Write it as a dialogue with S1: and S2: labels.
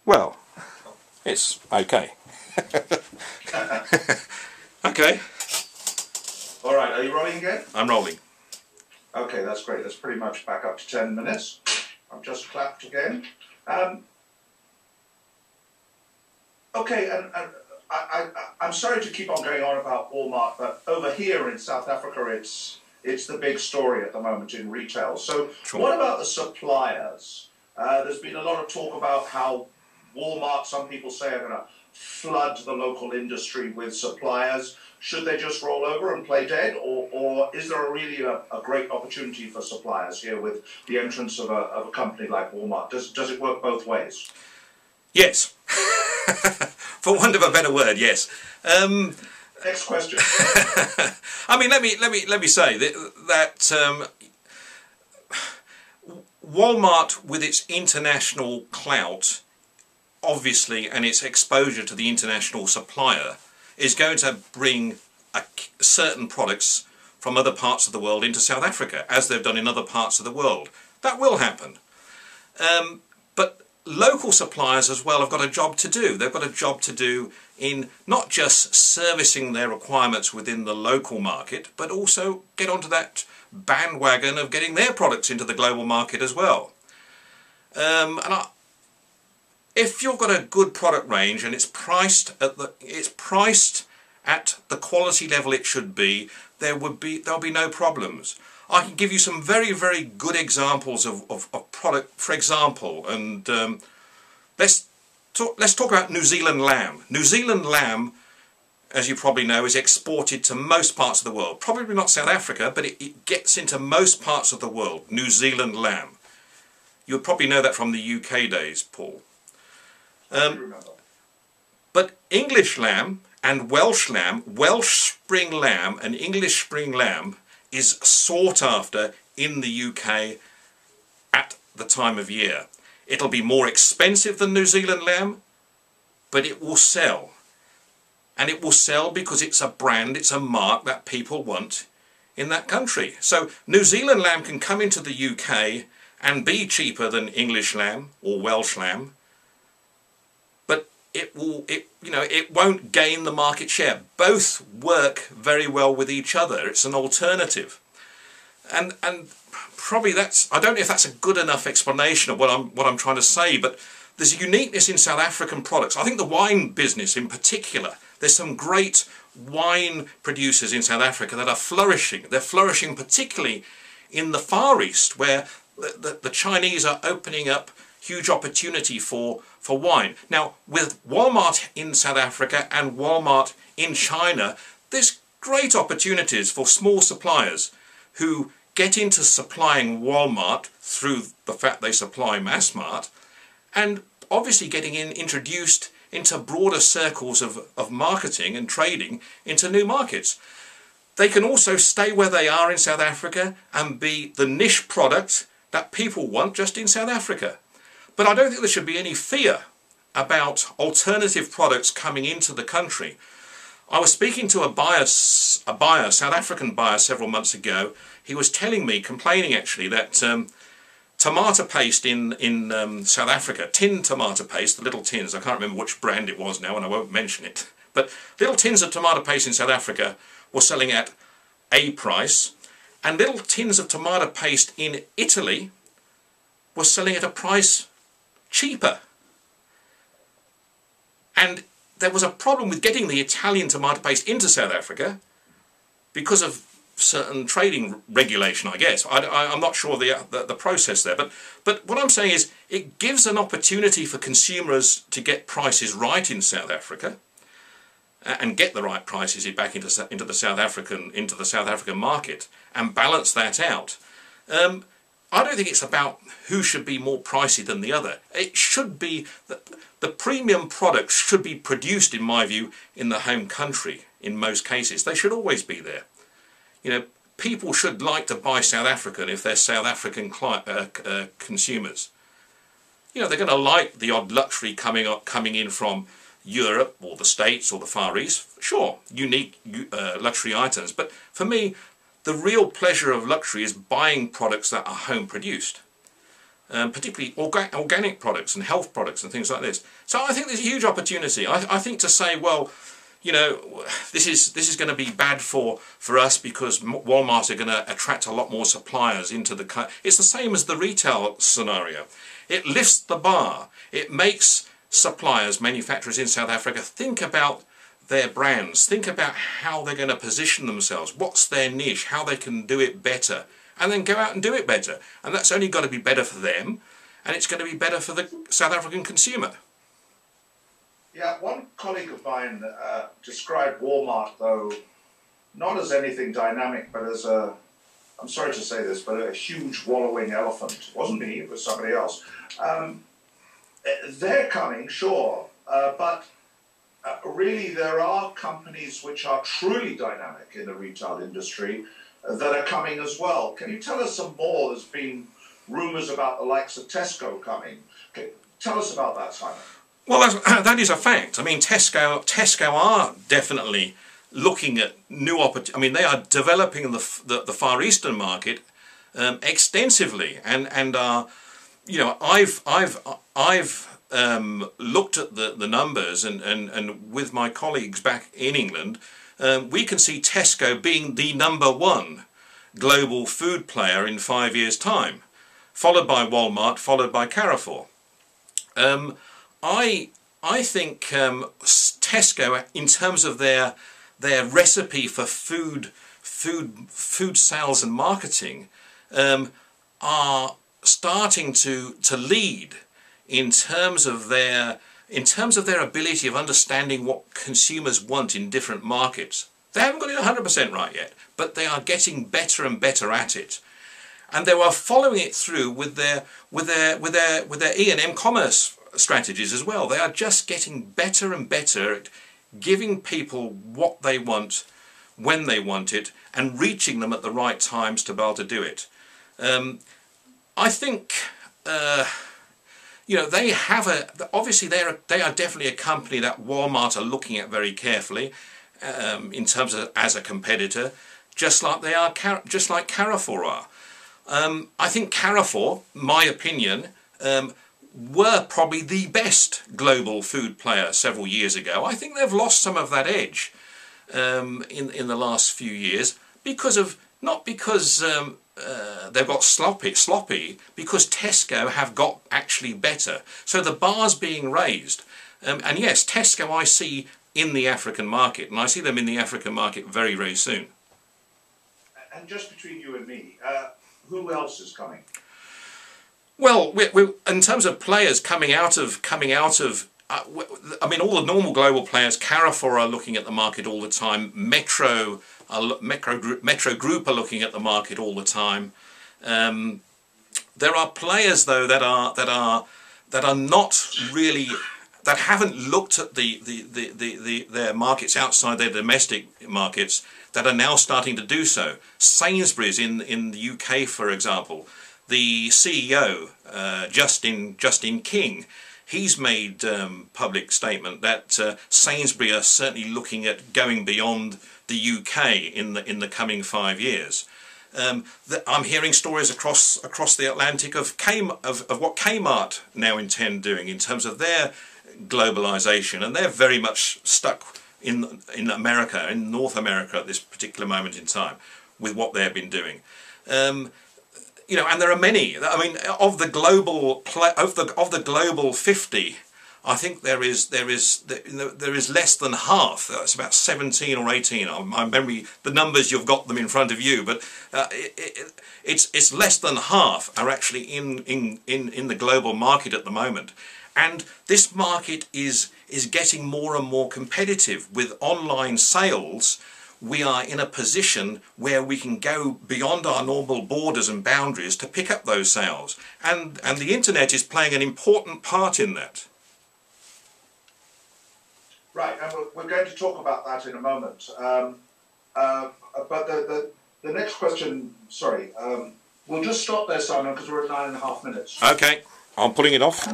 S1: Well, it's okay. Okay.
S2: All right, are you rolling again?
S1: I'm rolling.
S2: Okay, that's great. That's pretty much back up to 10 minutes. I've just clapped again. Okay, and I'm sorry to keep on going on about Walmart, but over here in South Africa, it's the big story at the moment in retail. So
S1: Sure.
S2: What about the suppliers? There's been a lot of talk about how Walmart, some people say, are going to flood the local industry with suppliers. Should they just roll over and play dead, or is there really a great opportunity for suppliers here with the entrance of a company like Walmart? Does it work both ways?
S1: Yes. For want of a better word, yes.
S2: Next question.
S1: I mean, let me say that Walmart, with its international clout, obviously, and its exposure to the international supplier, is going to bring certain products from other parts of the world into South Africa, as they've done in other parts of the world. That will happen. But local suppliers as well have got a job to do. They've got a job to do in not just servicing their requirements within the local market, but also get onto that bandwagon of getting their products into the global market as well. If you've got a good product range and it's priced at the quality level it should be, there'll be no problems. I can give you some very, very good examples of product, for example, and let's talk about New Zealand lamb. New Zealand lamb, as you probably know, is exported to most parts of the world. Probably not South Africa, but it gets into most parts of the world. New Zealand lamb. You'll probably know that from the UK days, Paul. But English lamb and Welsh lamb, Welsh spring lamb and English spring lamb is sought after in the UK at the time of year. It'll be more expensive than New Zealand lamb, but it will sell. And it will sell because it's a brand, it's a mark that people want in that country. So New Zealand lamb can come into the UK and be cheaper than English lamb or Welsh lamb, but it won't gain the market share. Both work very well with each other. It's an alternative. And probably I don't know if that's a good enough explanation of what I'm trying to say, but there's a uniqueness in South African products. I think the wine business in particular, there's some great wine producers in South Africa that are flourishing. They're flourishing particularly in the Far East, where the Chinese are opening up huge opportunity for wine. Now, with Walmart in South Africa and Walmart in China, there's great opportunities for small suppliers who get into supplying Walmart through the fact they supply Massmart, and obviously getting introduced into broader circles of marketing and trading into new markets. They can also stay where they are in South Africa and be the niche product that people want just in South Africa. But I don't think there should be any fear about alternative products coming into the country. I was speaking to a buyer, South African buyer, several months ago. He was telling me, complaining actually, that tomato paste in South Africa, tin tomato paste, the little tins, I can't remember which brand it was now and I won't mention it, but little tins of tomato paste in South Africa were selling at a price, and little tins of tomato paste in Italy were selling at a price cheaper. And there was a problem with getting the Italian tomato paste into South Africa because of certain trading regulation, I guess. I'm not sure the process there, but what I'm saying is it gives an opportunity for consumers to get prices right in South Africa and get the right prices back into the South African market and balance that out. I don't think it's about who should be more pricey than the other. It should be that the premium products should be produced, in my view, in the home country in most cases. They should always be there. You know, people should like to buy South African if they're South African consumers. You know, they're going to like the odd luxury coming in from Europe or the States or the Far East. Sure, unique luxury items. But for me, the real pleasure of luxury is buying products that are home produced. particularly organic products and health products and things like this. So I think there's a huge opportunity. I think to say, well, you know, this is going to be bad for us because Walmart are going to attract a lot more suppliers into the... It's the same as the retail scenario. It lifts the bar. It makes suppliers, manufacturers in South Africa think about their brands, think about how they're going to position themselves, what's their niche, how they can do it better, and then go out and do it better. And that's only got to be better for them, and it's going to be better for the South African consumer.
S2: Yeah, one colleague of mine described Walmart, though, not as anything dynamic, but as a, I'm sorry to say this, but a huge wallowing elephant. It wasn't me, it was somebody else. They're coming, sure, but really there are companies which are truly dynamic in the retail industry that are coming as well. Can you tell us some more? There's been rumours about the likes of Tesco coming. Tell us about that, Simon.
S1: Well, that is a fact. I mean, Tesco are definitely looking at new opportunities. I mean, they are developing the Far Eastern market extensively, and are, you know, I've looked at the numbers, and with my colleagues back in England, we can see Tesco being the #1 global food player in 5 years' time, followed by Walmart, followed by Carrefour. I think Tesco, in terms of their recipe for food sales and marketing, are starting to lead in terms of their ability of understanding what consumers want in different markets. They haven't got it 100% right yet, but they are getting better and better at it, and they are following it through with their E&M commerce strategies as well. They are just getting better and better at giving people what they want when they want it and reaching them at the right times to be able to do it. I think you know, they have obviously they are definitely a company that Walmart are looking at very carefully in terms of as a competitor, just like they are, just like Carrefour are. I think Carrefour, my opinion, were probably the best global food player several years ago. I think they've lost some of that edge in the last few years because of, not because they've got sloppy, because Tesco have got actually better. So the bar's being raised. And yes, Tesco I see in the African market, and I see them in the African market very, very soon.
S2: And just between you and me, who else is coming?
S1: Well, in terms of players coming out of, I mean, all the normal global players, Carrefour are looking at the market all the time. Metro Group are looking at the market all the time. There are players though that are not really, that haven't looked at their markets outside their domestic markets, that are now starting to do so. Sainsbury's in the UK, for example. The CEO, Justin King, he's made public statement that Sainsbury's are certainly looking at going beyond the UK in the coming 5 years. I'm hearing stories across the Atlantic of what Kmart now intend doing in terms of their globalization, and they're very much stuck in America, in North America at this particular moment in time, with what they've been doing. You know, and there are many. I mean, of the global 50, I think there is less than half. It's about 17 or 18. My memory, the numbers, you've got them in front of you, but it's less than half are actually in the global market at the moment. And this market is getting more and more competitive with online sales. We are in a position where we can go beyond our normal borders and boundaries to pick up those sales, and the internet is playing an important part in that.
S2: Right, and we're going to talk about that in a moment. But the next question, sorry, we'll just stop there, Simon, because we're at 9.5 minutes.
S1: Okay, I'm putting it off.